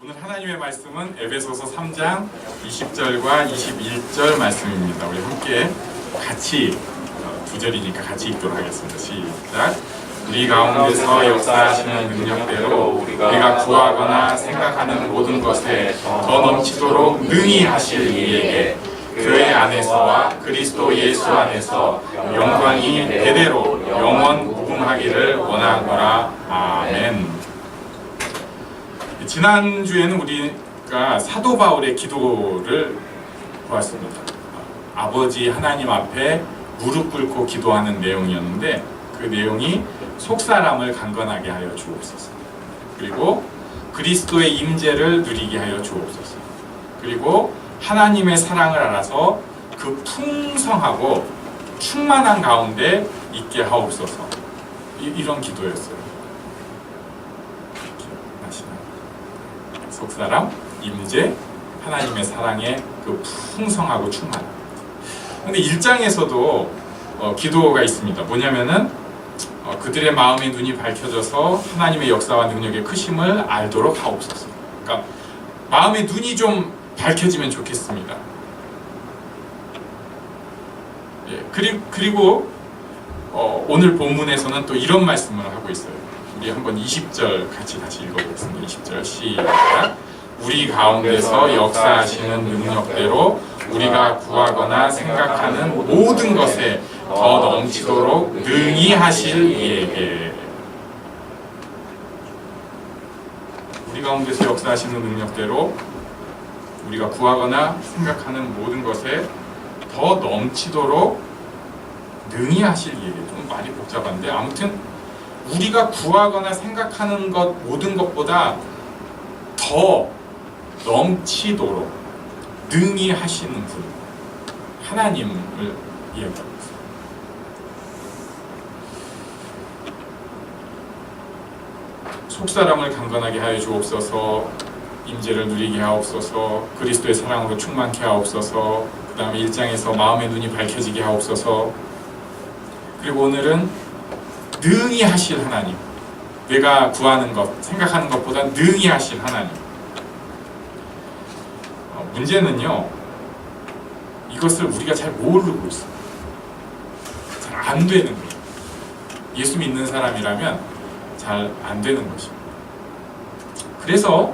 오늘 하나님의 말씀은 에베소서 3장 20절과 21절 말씀입니다. 우리 함께 같이 두 절이니까 같이 읽도록 하겠습니다. 시작. 우리 가운데서 역사하시는 능력대로 우리가 구하거나 생각하는 모든 것에 더 넘치도록 능히 하실 이에게 교회 안에서와 그리스도 예수 안에서 영광이 대대로 영원 무궁하기를 원하노라. 아멘. 지난주에는 우리가 사도 바울의 기도를 보았습니다. 아버지 하나님 앞에 무릎 꿇고 기도하는 내용이었는데 그 내용이 속사람을 강건하게 하여 주옵소서, 그리고 그리스도의 임재를 누리게 하여 주옵소서, 그리고 하나님의 사랑을 알아서 그 풍성하고 충만한 가운데 있게 하옵소서. 이런 기도였어요. 속사람, 임재, 하나님의 사랑의 그 풍성하고 충만함. 근데 1장에서도 기도가 있습니다. 뭐냐면은 그들의 마음의 눈이 밝혀져서 하나님의 역사와 능력의 크심을 알도록 하옵소서. 그러니까 마음의 눈이 좀 밝혀지면 좋겠습니다. 예, 그리고 오늘 본문에서는 또 이런 말씀을 하고 있어요. 우리 한번 20절 같이 다시 읽어보겠습니다. 20절 시작. 우리 가운데서 역사하시는 능력대로 우리가 구하거나 생각하는 모든 것에 더 넘치도록 능히 하실 이에게. 우리 가운데서 역사하시는 능력대로 우리가 구하거나 생각하는 모든 것에 더 넘치도록 능히 하실 이에게. 좀 많이 복잡한데 아무튼 우리가 구하거나 생각하는 것 모든 것보다 더 넘치도록 능히 하시는 분, 하나님을 이야기합니다. 속사람을 강건하게 하여 주옵소서, 임재를 누리게 하옵소서, 그리스도의 사랑으로 충만케 하옵소서, 그 다음에 1장에서 마음의 눈이 밝혀지게 하옵소서, 그리고 오늘은 능히 하실 하나님, 내가 구하는 것, 생각하는 것보다 능히 하실 하나님. 문제는요, 이것을 우리가 잘 모르고 있어요. 잘 안 되는 거예요. 예수 믿는 사람이라면 잘 안 되는 것입니다. 그래서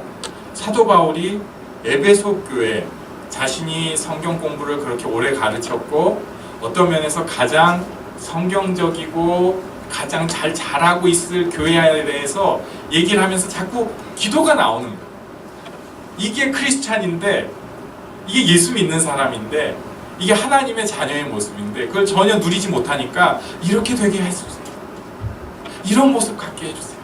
사도 바울이 에베소 교회, 자신이 성경 공부를 그렇게 오래 가르쳤고 어떤 면에서 가장 성경적이고 가장 잘 자라고 있을 교회에 대해서 얘기를 하면서 자꾸 기도가 나오는 거예요. 이게 크리스찬인데, 이게 예수 믿는 사람인데, 이게 하나님의 자녀의 모습인데 그걸 전혀 누리지 못하니까 이렇게 되게 해주세요. 이런 모습 갖게 해주세요.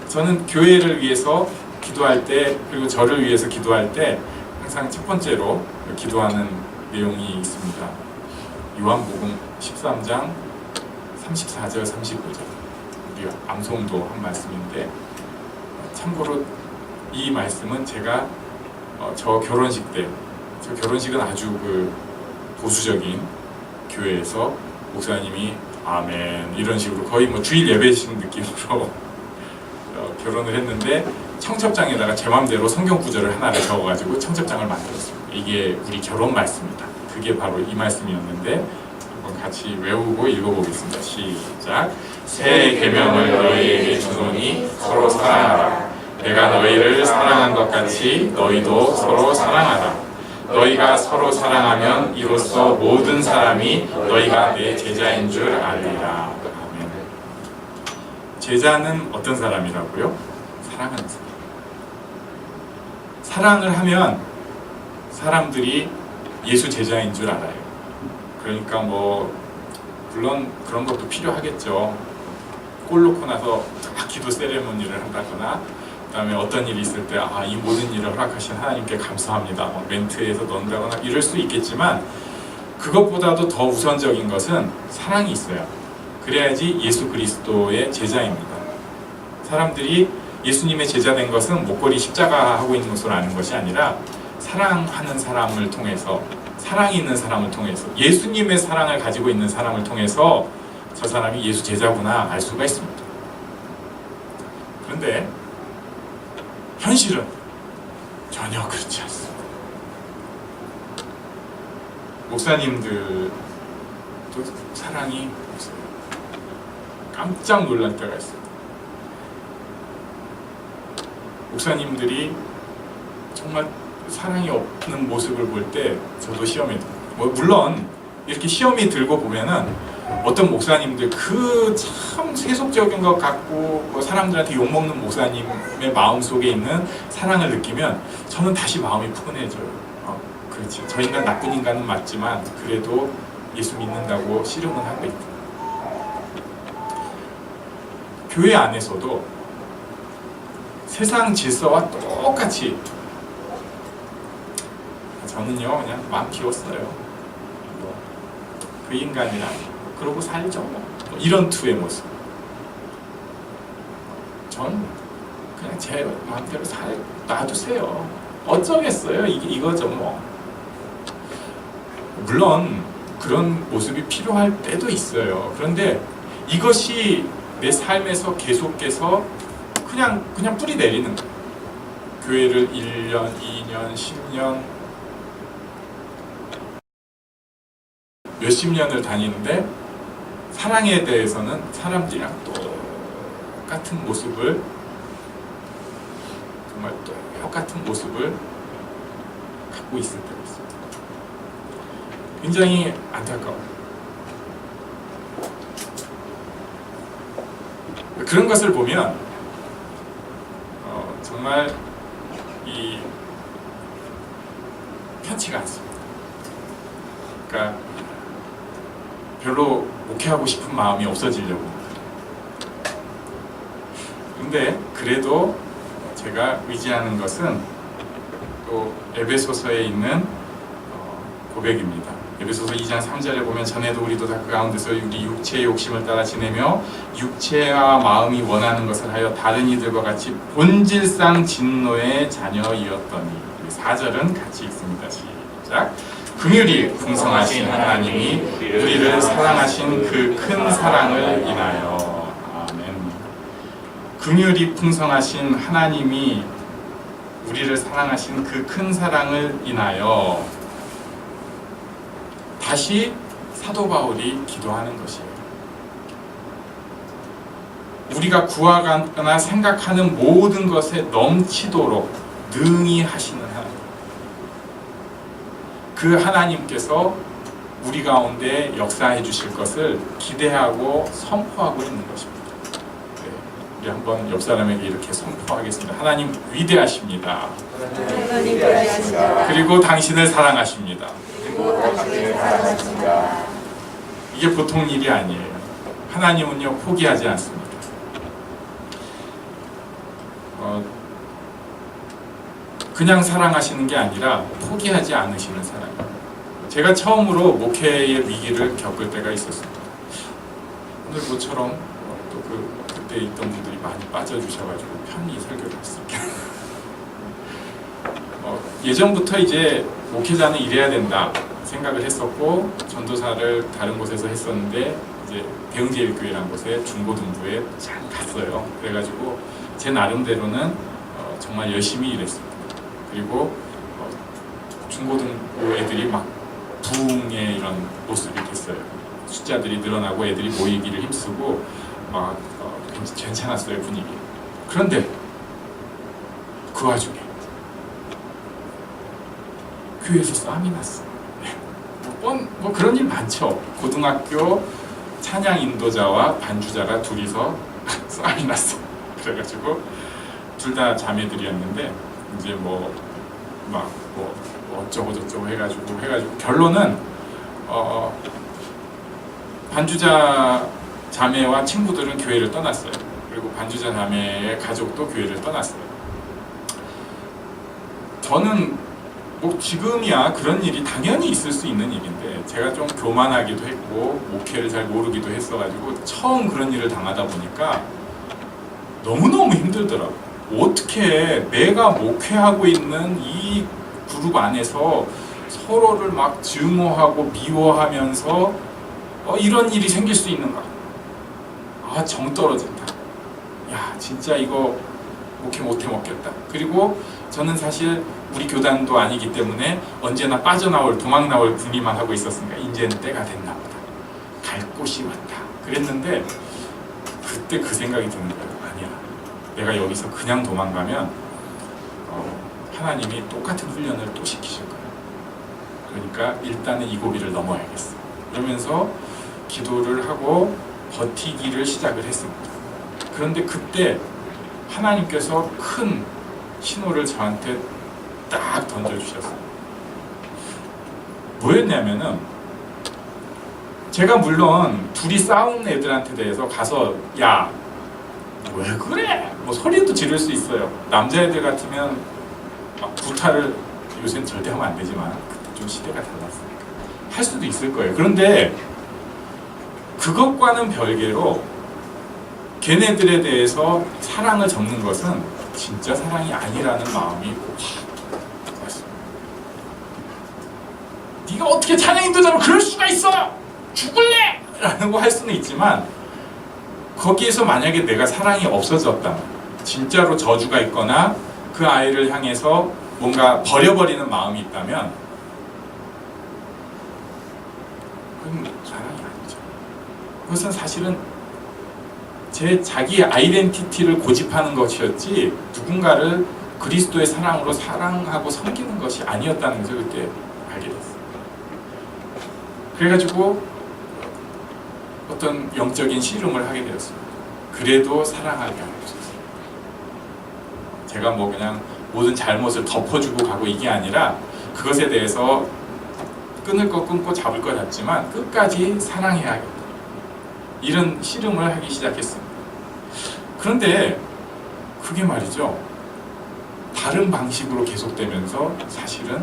저는 교회를 위해서 기도할 때, 그리고 저를 위해서 기도할 때 항상 첫 번째로 기도하는 내용이 있습니다. 요한복음 13장 34절 35절 우리 암송도 한 말씀인데, 참고로 이 말씀은 제가 저 결혼식 때, 저 결혼식은 아주 그 보수적인 교회에서 목사님이 아멘 이런 식으로 거의 뭐 주일 예배식 느낌으로 결혼을 했는데 청첩장에다가 제 맘대로 성경 구절을 하나를 적어가지고 청첩장을 만들었습니다. 이게 우리 결혼 말씀입니다. 그게 바로 이 말씀이었는데 한번 같이 외우고 읽어보겠습니다. 시작. 새 계명을 너희에게 주노니 서로 사랑하라. 내가 너희를 사랑한 것 같이 너희도 서로 사랑하라. 너희가 서로 사랑하면 이로써 모든 사람이 너희가 내 제자인 줄 알리라. 아멘. 제자는 어떤 사람이라고요? 사랑하는 사람. 사랑을 하면 사람들이 예수 제자인 줄 알아요. 그러니까 뭐 물론 그런 것도 필요하겠죠. 골 놓고 나서 기도 세레모니를 한다거나, 그 다음에 어떤 일이 있을 때 이 모든 일을 허락하신 하나님께 감사합니다 멘트에서 넣는다거나 이럴 수 있겠지만, 그것보다도 더 우선적인 것은 사랑이 있어야, 그래야지 예수 그리스도의 제자입니다. 사람들이 예수님의 제자된 것은 목걸이 십자가 하고 있는 것으로 아는 것이 아니라 사랑하는 사람을 통해서, 사랑이 있는 사람을 통해서, 예수님의 사랑을 가지고 있는 사람을 통해서 저 사람이 예수 제자구나 알 수가 있습니다. 그런데 현실은 전혀 그렇지 않습니다. 목사님들도 사랑이 없어요. 깜짝 놀랄 때가 있어요. 목사님들이 정말 사랑이 없는 모습을 볼 때 저도 시험이 들어요. 물론 이렇게 시험이 들고 보면은 어떤 목사님들 그 참 세속적인 것 같고 사람들한테 욕먹는 목사님의 마음속에 있는 사랑을 느끼면 저는 다시 마음이 푸근해져요. 그렇지, 저 인간 나쁜 인간은 맞지만 그래도 예수 믿는다고 씨름은 하고 있다. 교회 안에서도 세상 질서와 똑같이 저는요 그냥 마음 비웠어요. 그 인간이랑 그러고 살죠. 이런 투의 모습. 전 그냥 제 마음대로 놔두세요. 어쩌겠어요. 이거죠 뭐. 물론 그런 모습이 필요할 때도 있어요. 그런데 이것이 내 삶에서 계속해서 그냥 뿌리 내리는 거예요. 교회를 1년, 2년, 10년 몇십 년을 다니는데 사랑에 대해서는 사람들이랑 똑같은 모습을 정말 똑같은 모습을 갖고 있을 때가 있습니다. 굉장히 안타까워요. 그런 것을 보면 정말 편치가 않습니다. 그러니까 별로 목회하고 싶은 마음이 없어지려고. 근데 그래도 제가 의지하는 것은 또 에베소서에 있는 고백입니다. 에베소서 2장 3절에 보면 전에도 우리도 다 그 가운데서 우리 육체의 욕심을 따라 지내며 육체와 마음이 원하는 것을 하여 다른 이들과 같이 본질상 진노의 자녀이었더니. 4절은 같이 읽습니다. 시작. 긍휼이 풍성하신 하나님이 우리를 사랑하신 그 큰 사랑을 인하여. 아멘. 긍휼이 풍성하신 하나님이 우리를 사랑하신 그 큰 사랑을 인하여 다시 사도 바울이 기도하는 것이에요. 우리가 구하거나 생각하는 모든 것에 넘치도록 능히 하시는 하나님. 그 하나님께서 우리 가운데 역사해 주실 것을 기대하고 선포하고 있는 것입니다. 네, 우리 한번 옆 사람에게 이렇게 선포하겠습니다. 하나님 위대하십니다. 하나님 위대하십니다. 그리고 당신을 사랑하십니다. 이게 보통 일이 아니에요. 하나님은요 포기하지 않습니다. 그냥 사랑하시는 게 아니라 포기하지 않으시는 사랑. 제가 처음으로 목회의 위기를 겪을 때가 있었습니다. 오늘 모처럼 또 그때 있던 분들이 많이 빠져주셔가지고 편히 설교를 했습니다. 예전부터 이제 목회자는 이래야 된다 생각을 했었고 전도사를 다른 곳에서 했었는데 이제 대흥제일교회라는 곳에 중고등부에 잘 갔어요. 그래가지고 제 나름대로는 정말 열심히 일했습니다. 그리고 중고등부 애들이 막 부흥의 이런 모습이 됐어요. 숫자들이 늘어나고 애들이 모이기를 힘쓰고 막 괜찮았어요 분위기. 그런데 그 와중에 교회에서 싸움이 났어. 뭐 그런 일 많죠. 고등학교 찬양 인도자와 반주자가 둘이서 싸움이 났어. 그래가지고 둘 다 자매들이었는데 이제 뭐 어쩌고 저쩌고 해가지고 결론은 반주자 자매와 친구들은 교회를 떠났어요. 그리고 반주자 자매의 가족도 교회를 떠났어요. 저는 뭐 지금이야 그런 일이 당연히 있을 수 있는 일인데 제가 좀 교만하기도 했고 목회를 잘 모르기도 했어가지고 처음 그런 일을 당하다 보니까 너무너무 힘들더라고요. 어떻게 내가 목회하고 있는 이 그룹 안에서 서로를 막 증오하고 미워하면서 이런 일이 생길 수 있는가? 정 떨어진다. 야 진짜 이거 목회 못해 먹겠다. 그리고 저는 사실 우리 교단도 아니기 때문에 언제나 빠져나올 도망 나올 군이만 하고 있었으니까 이제는 때가 됐나 보다. 갈 곳이 왔다. 그랬는데 그때 그 생각이 드는 거예요. 아니야. 내가 여기서 그냥 도망가면 하나님이 똑같은 훈련을 또 시키실 거야. 그러니까 일단은 이 고비를 넘어야겠어. 그러면서 기도를 하고 버티기를 시작을 했습니다. 그런데 그때 하나님께서 큰 신호를 저한테 딱 던져주셨어요. 뭐였냐면은 제가 물론 둘이 싸운 애들한테 대해서 가서 야, 왜 그래? 뭐 소리도 지를 수 있어요. 남자애들 같으면 막 구타를 요새는 절대 하면 안 되지만 그때 좀 시대가 달랐으니까 할 수도 있을 거예요. 그런데 그것과는 별개로 걔네들에 대해서 사랑을 적는 것은 진짜 사랑이 아니라는 마음이 확 왔습니다. 네가 어떻게 찬양인도자로 그럴 수가 있어! 죽을래! 라고 할 수는 있지만 거기에서 만약에 내가 사랑이 없어졌다면 진짜로 저주가 있거나 그 아이를 향해서 뭔가 버려버리는 마음이 있다면 그건 사랑이 아니죠. 그것은 사실은 제 자기의 아이덴티티를 고집하는 것이었지 누군가를 그리스도의 사랑으로 사랑하고 섬기는 것이 아니었다는 것을 그때 알게 됐어요. 그래가지고 어떤 영적인 씨름을 하게 되었습니다. 그래도 사랑하게 하옵소서. 제가 뭐 그냥 모든 잘못을 덮어주고 가고 이게 아니라 그것에 대해서 끊을 거 끊고 잡을 거 잡지만 끝까지 사랑해야겠다. 이런 씨름을 하기 시작했습니다. 그런데 그게 말이죠. 다른 방식으로 계속되면서 사실은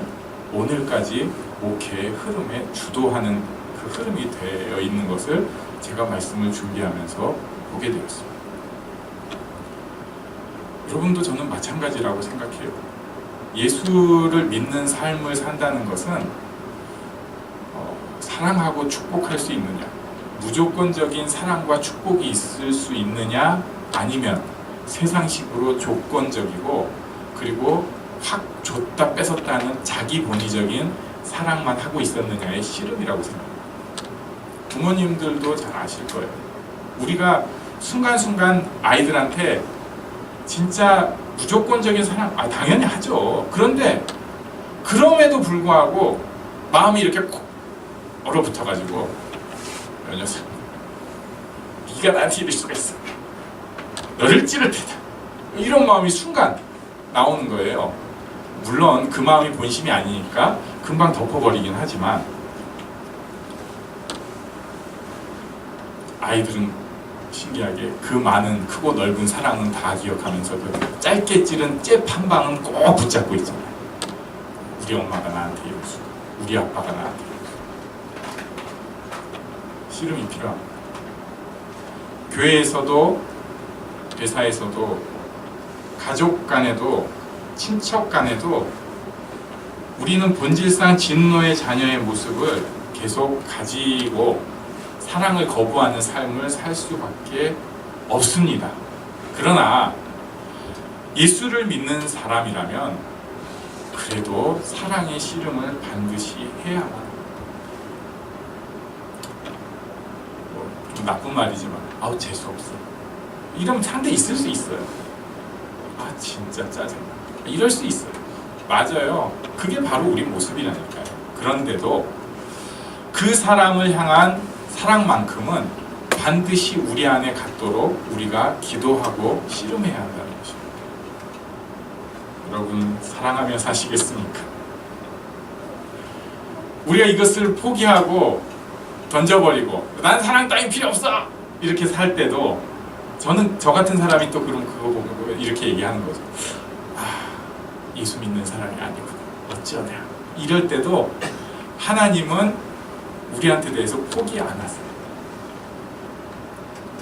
오늘까지 목회의 흐름에 주도하는 그 흐름이 되어 있는 것을 제가 말씀을 준비하면서 보게 되었습니다. 여러분도 저는 마찬가지라고 생각해요. 예수를 믿는 삶을 산다는 것은 사랑하고 축복할 수 있느냐, 무조건적인 사랑과 축복이 있을 수 있느냐, 아니면 세상식으로 조건적이고 그리고 확 줬다 뺏었다는 자기 본의적인 사랑만 하고 있었느냐의 씨름이라고 생각합니다. 부모님들도 잘 아실 거예요. 우리가 순간순간 아이들한테 진짜 무조건적인 사랑 당연히 하죠. 그런데 그럼에도 불구하고 마음이 이렇게 콕 얼어붙어가지고 이 녀석 네가 나한테 이럴 수가 있어. 너를 찌를 테다. 이런 마음이 순간 나오는 거예요. 물론 그 마음이 본심이 아니니까 금방 덮어버리긴 하지만 아이들은 신기하게 그 많은 크고 넓은 사랑은 다 기억하면서 그 짧게 찌른 잽 한 방은 꼭 붙잡고 있잖아요. 우리 엄마가 나한테 이랬어. 우리 아빠가 나한테 이랬어. 씨름이 필요합니다. 교회에서도 회사에서도 가족 간에도 친척 간에도 우리는 본질상 진노의 자녀의 모습을 계속 가지고 사랑을 거부하는 삶을 살 수밖에 없습니다. 그러나 예수를 믿는 사람이라면 그래도 사랑의 씨름을 반드시 해야만 합니다. 좀 나쁜 말이지만 아우 재수없어. 이러면 상대 있을 수 있어요. 아 진짜 짜증나. 이럴 수 있어요. 맞아요. 그게 바로 우리 모습이라니까요. 그런데도 그 사람을 향한 사랑만큼은 반드시 우리 안에 갖도록 우리가 기도하고 씨름해야 한다는 것입니다. 여러분 사랑하며 사시겠습니까? 우리가 이것을 포기하고 던져버리고 난 사랑 따윈 필요 없어! 이렇게 살 때도 저는 저 같은 사람이 또 그럼 그거 보고 이렇게 얘기하는 거죠. 예수 믿는 사람이 아니구나. 어쩌냐. 이럴 때도 하나님은 우리한테 대해서 포기 안 하세요.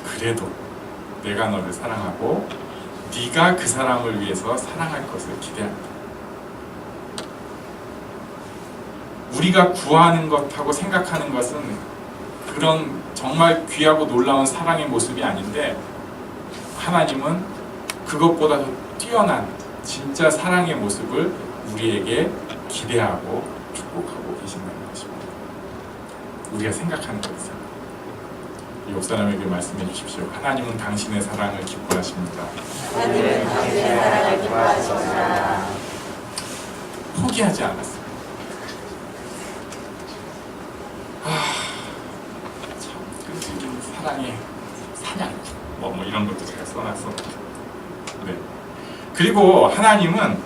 그래도 내가 너를 사랑하고 네가 그 사람을 위해서 사랑할 것을 기대한다. 우리가 구하는 것하고 생각하는 것은 그런 정말 귀하고 놀라운 사랑의 모습이 아닌데 하나님은 그것보다 뛰어난 진짜 사랑의 모습을 우리에게 기대하고 축복하고 계신다는 것입니다. 우리가 생각하는 것 이상. 옆 사람에게 말씀해 주십시오. 하나님은 당신의 사랑을 기뻐하십니다. 하나님은 당신의 사랑을 기뻐하십니다. 포기하지 않았어요. 참 끈질긴 사랑의 사냥 뭐 이런 것도 제가 써놨어. 네. 그리고 하나님은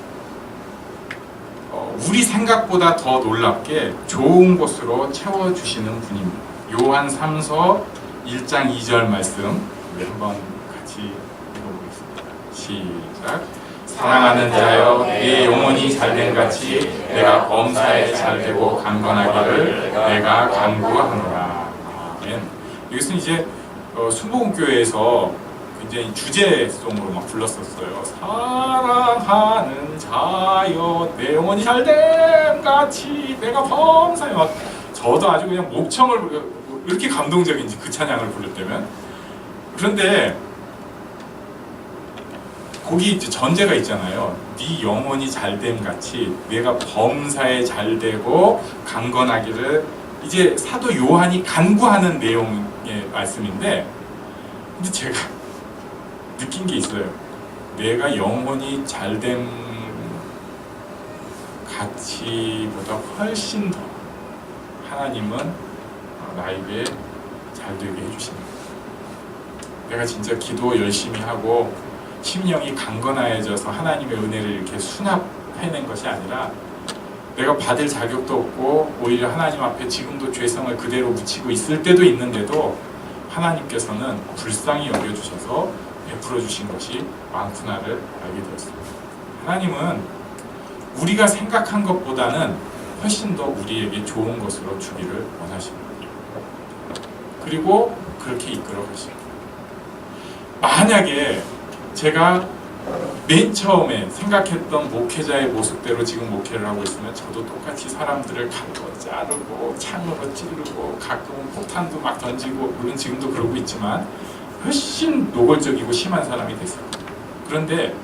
우리 생각보다 더 놀랍게 좋은 곳으로 채워주시는 분입니다. 요한 3서 1장 2절 말씀 한번 같이 읽어보겠습니다. 시작. 사랑하는 자여, 내 영혼이 잘된 같이 내가 범사에 잘되고 강건하기를 내가 간구하노라. 아멘. 이것은 이제 순복음교회에서 굉장히 주제송으로 막 불렀었어요. 사랑하는 자여, 내 영혼이 잘됨 같이 내가 범사에 막 저도 아주 그냥 목청을 이렇게 감동적인지 그 찬양을 부를 때면. 그런데 거기 이제 전제가 있잖아요. 네 영혼이 잘됨 같이 내가 범사에 잘되고 강건하기를. 이제 사도 요한이 간구하는 내용의 말씀인데, 근데 제가 느낀 게 있어요. 내가 영혼이 잘됨 가치보다 훨씬 더 하나님은 나에게 잘되게 해주신다. 내가 진짜 기도 열심히 하고 심령이 강건해져서 하나님의 은혜를 이렇게 수납해낸 것이 아니라, 내가 받을 자격도 없고 오히려 하나님 앞에 지금도 죄성을 그대로 묻히고 있을 때도 있는데도 하나님께서는 불쌍히 여겨주셔서 베풀어 주신 것이 많구나를 알게 되었습니다. 하나님은 우리가 생각한 것보다는 훨씬 더 우리에게 좋은 것으로 주기를 원하십니다. 그리고 그렇게 이끌어 가십니다. 만약에 제가 맨 처음에 생각했던 목회자의 모습대로 지금 목회를 하고 있으면 저도 똑같이 사람들을 칼로 자르고 창으로 찌르고 가끔은 폭탄도 막 던지고, 물론 지금도 그러고 있지만 훨씬 노골적이고 심한 사람이 됐어요. 그런데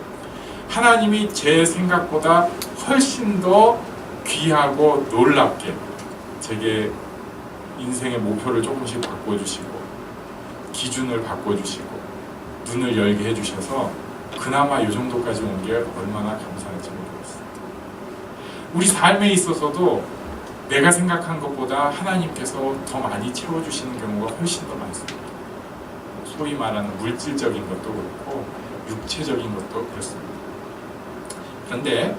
하나님이 제 생각보다 훨씬 더 귀하고 놀랍게 제게 인생의 목표를 조금씩 바꿔주시고 기준을 바꿔주시고 눈을 열게 해주셔서 그나마 이 정도까지 온 게 얼마나 감사한지 모르겠습니다. 우리 삶에 있어서도 내가 생각한 것보다 하나님께서 더 많이 채워주시는 경우가 훨씬 더 많습니다. 소위 말하는 물질적인 것도 그렇고 육체적인 것도 그렇습니다. 그런데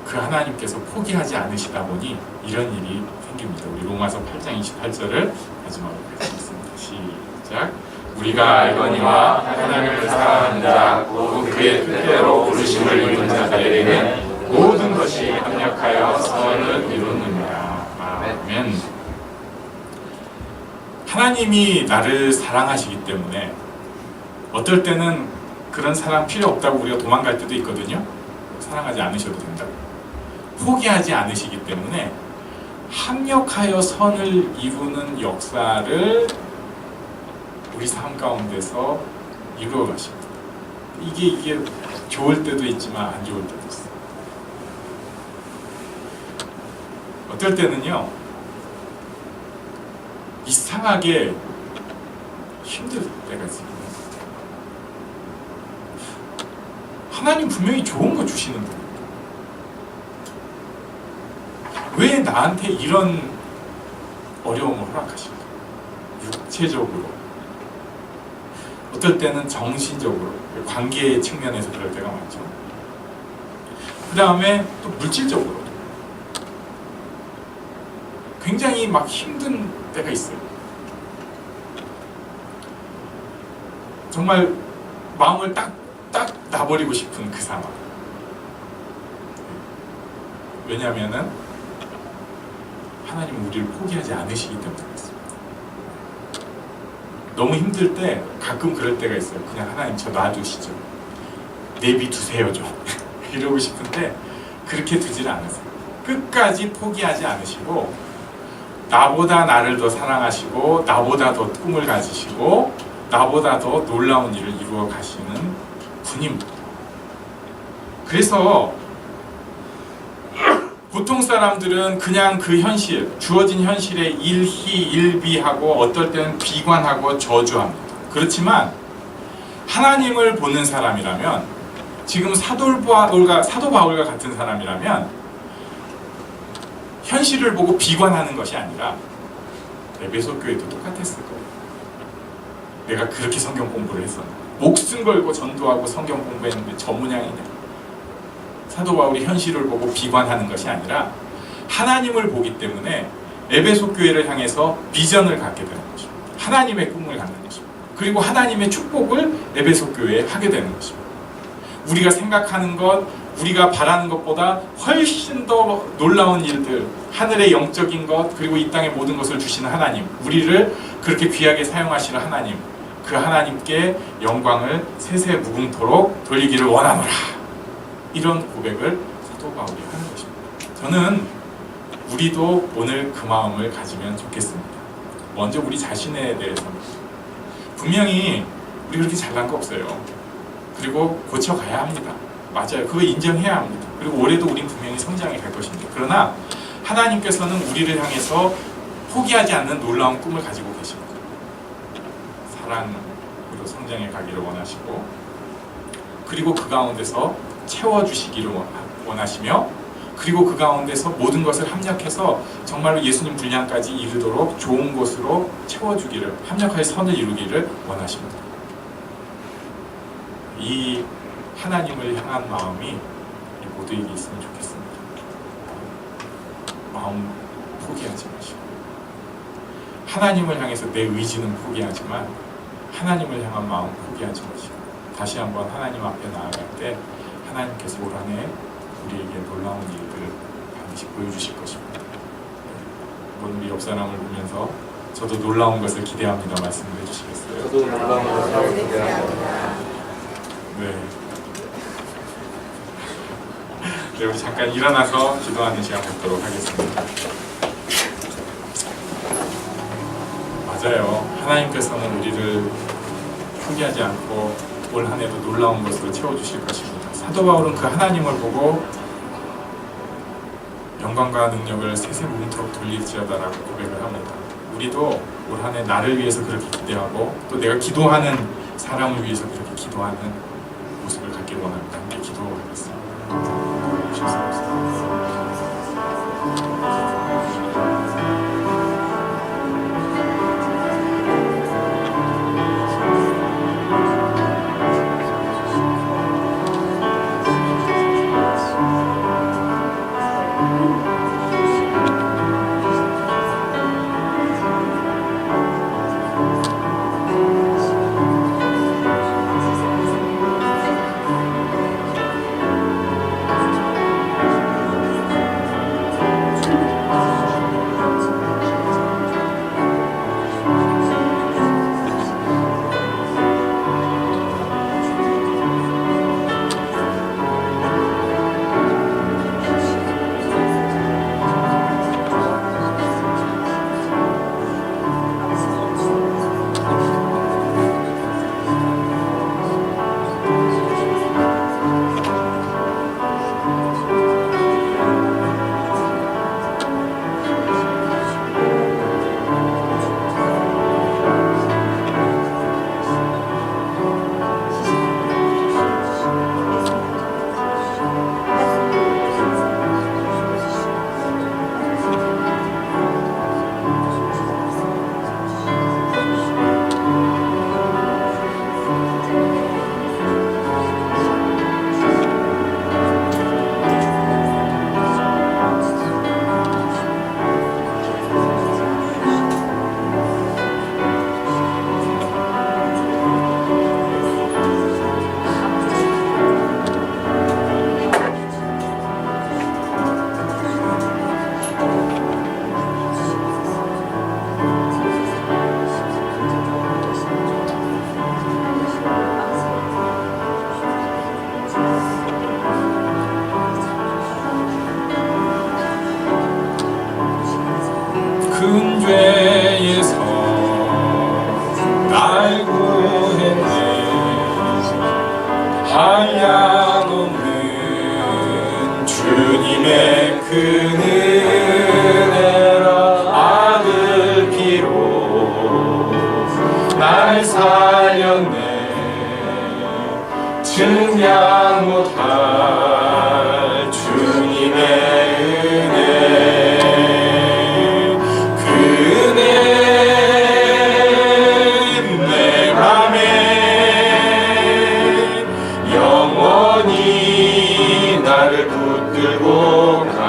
그 하나님께서 포기하지 않으시다 보니 이런 일이 생깁니다. 우리 로마서 8장 28절을 마지막으로 같이 읽습니다. 시작. 우리가 알거니와 하나님을 사랑하는 자, 곧 그의 뜻대로 부르심을 입은 자들에게는 모든 것이 합력하여 선을 이루느니라. 아멘. 하나님이 나를 사랑하시기 때문에 어떨 때는 그런 사랑 필요 없다고 우리가 도망갈 때도 있거든요. 사랑하지 않으셔도 된다고. 포기하지 않으시기 때문에 합력하여 선을 이루는 역사를 우리 삶 가운데서 이루어 가십니다. 이게 좋을 때도 있지만 안 좋을 때도 있어요. 어떨 때는요, 이상하게 힘들 때가 있습니다. 하나님 분명히 좋은 거 주시는 거예요. 왜 나한테 이런 어려움을 허락하실까? 육체적으로, 어떨 때는 정신적으로, 관계 측면에서 그럴 때가 많죠. 그 다음에 또 물질적으로 굉장히 막 힘든 때가 있어요. 정말 마음을 딱 놔버리고 싶은 그 상황. 왜냐하면은 하나님은 우리를 포기하지 않으시기 때문에 그렇습니다. 너무 힘들 때 가끔 그럴 때가 있어요. 그냥 하나님 저 놔두시죠. 내비두세요 좀. 이러고 싶은데 그렇게 두질 않으세요. 끝까지 포기하지 않으시고 나보다 나를 더 사랑하시고 나보다 더 꿈을 가지시고 나보다 더 놀라운 일을 이루어 가시는 분입니다. 그래서 보통 사람들은 그냥 그 현실, 주어진 현실에 일희일비하고 어떨 때는 비관하고 저주합니다. 그렇지만 하나님을 보는 사람이라면, 지금 사도 바울과 같은 사람이라면 현실을 보고 비관하는 것이 아니라, 에베소 교회도 똑같았을 거예요. 내가 그렇게 성경 공부를 했었는데, 목숨 걸고 전도하고 성경 공부했는데 저 모양이냐. 사도 바울이 현실을 보고 비관하는 것이 아니라 하나님을 보기 때문에 에베소 교회를 향해서 비전을 갖게 되는 것입니다. 하나님의 꿈을 갖는 것입니다. 그리고 하나님의 축복을 에베소 교회에 하게 되는 것입니다. 우리가 생각하는 것, 우리가 바라는 것보다 훨씬 더 놀라운 일들, 하늘의 영적인 것, 그리고 이 땅의 모든 것을 주시는 하나님, 우리를 그렇게 귀하게 사용하시는 하나님, 그 하나님께 영광을 세세 무궁토록 돌리기를 원하노라. 이런 고백을 사도 바울이 하는 것입니다. 저는 우리도 오늘 그 마음을 가지면 좋겠습니다. 먼저 우리 자신에 대해서는 분명히 우리 그렇게 잘난 거 없어요. 그리고 고쳐가야 합니다. 맞아요. 그거 인정해야 합니다. 그리고 올해도 우린 분명히 성장해 갈 것입니다. 그러나 하나님께서는 우리를 향해서 포기하지 않는 놀라운 꿈을 가지고 계십니다. 사랑으로 성장해 가기를 원하시고, 그리고 그 가운데서 채워주시기를 원하시며, 그리고 그 가운데서 모든 것을 합력해서 정말로 예수님 분량까지 이르도록 좋은 것으로 채워주기를, 합력하여 선을 이루기를 원하십니다. 이 하나님을 향한 마음이 모두에게 있으면 좋겠습니다. 마음 포기하지 마시고, 하나님을 향해서 내 의지는 포기하지만 하나님을 향한 마음 포기하지 마시고, 다시 한번 하나님 앞에 나아갈 때 하나님께서 올 한 해 우리에게 놀라운 일들을 반드시 보여주실 것입니다. 한번 우리 옆 사람을 보면서 저도 놀라운 것을 기대합니다 말씀해 주시겠어요? 저도 놀라운 것을 기대합니다. 네. 네, 우리 잠깐 일어나서 기도하는 시간 갖도록 하겠습니다. 맞아요. 하나님께서는 우리를 포기하지 않고 올 한 해도 놀라운 것으로 채워주실 것입니다. 사도 바울은 그 하나님을 보고 영광과 능력을 세세무궁토록 돌릴지어다라고 고백을 합니다. 우리도 올 한 해 나를 위해서 그렇게 기대하고, 또 내가 기도하는 사람을 위해서 그렇게 기도하는 모습을 갖기를 원합니다. 함께 기도하겠습니다. 주님의 큰 은혜라 아들 피로 날 살렸네 증량 못할 주님의 은혜 그 은혜 내 맘에 영원히 나를 붙들고 가